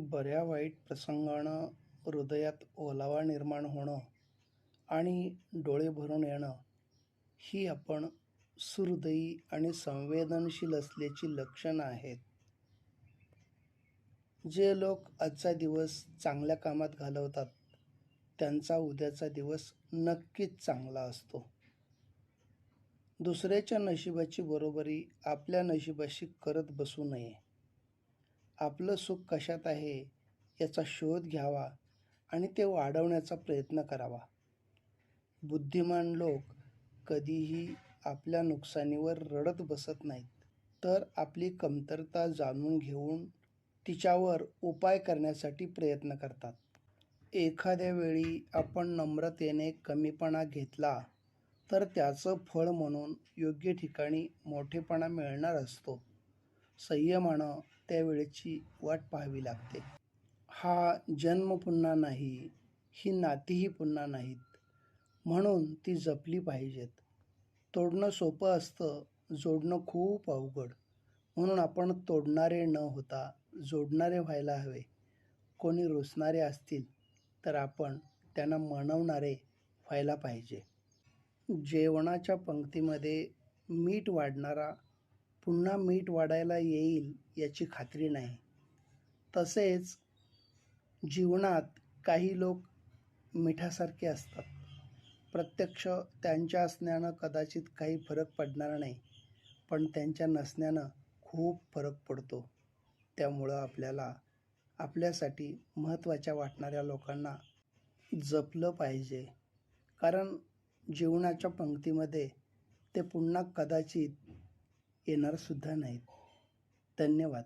बऱ्या वाईट प्रसंगानं हृदयात ओलावा निर्माण होणं आणि डोळे भरून येणं ही आपण सुहृदयी आणि संवेदनशील असल्याची लक्षणं आहेत. जे लोक आजचा दिवस चांगल्या कामात घालवतात त्यांचा उद्याचा दिवस नक्कीच चांगला असतो. दुसऱ्याच्या नशिबाची बरोबरी आपल्या नशिबाशी करत बसू नये. आपलं सुख कशात आहे याचा शोध घ्यावा आणि ते वाढवण्याचा प्रयत्न करावा. बुद्धिमान लोक कधीही आपल्या नुकसानीवर रडत बसत नाहीत, तर आपली कमतरता जाणून घेऊन तिच्यावर उपाय करण्यासाठी प्रयत्न करतात. एखाद्या वेळी आपण नम्रतेने कमीपणा घेतला तर त्याचं फळ म्हणून योग्य ठिकाणी मोठेपणा मिळणार असतो. संयमानं त्या वेळेची वाट पाहावी लागते. हा जन्म पुन्हा नाही, ही नातीही पुन्हा नाहीत, म्हणून ती जपली पाहिजेत. तोडणं सोपं असतं, जोडणं खूप अवघड. म्हणून आपण तोडणारे न होता जोडणारे व्हायला हवे. कोणी रुसणारे असतील तर आपण त्यांना मनवणारे व्हायला पाहिजे. जेवणाच्या पंक्तीमध्ये मीठ वाढणारा पुन्हा मीठ वाढायला येईल याची खात्री नाही. तसेच जीवनात काही लोक मिठासारखे असतात. प्रत्यक्ष त्यांच्या असण्यानं कदाचित काही फरक पडणार नाही, पण त्यांच्या नसण्यानं खूप फरक पडतो. त्यामुळं आपल्याला आपल्यासाठी महत्त्वाच्या वाटणाऱ्या लोकांना जपलं पाहिजे, कारण जीवनाच्या पंक्तीमध्ये ते पुन्हा कदाचित येणारसुद्धा नाहीत. धन्यवाद.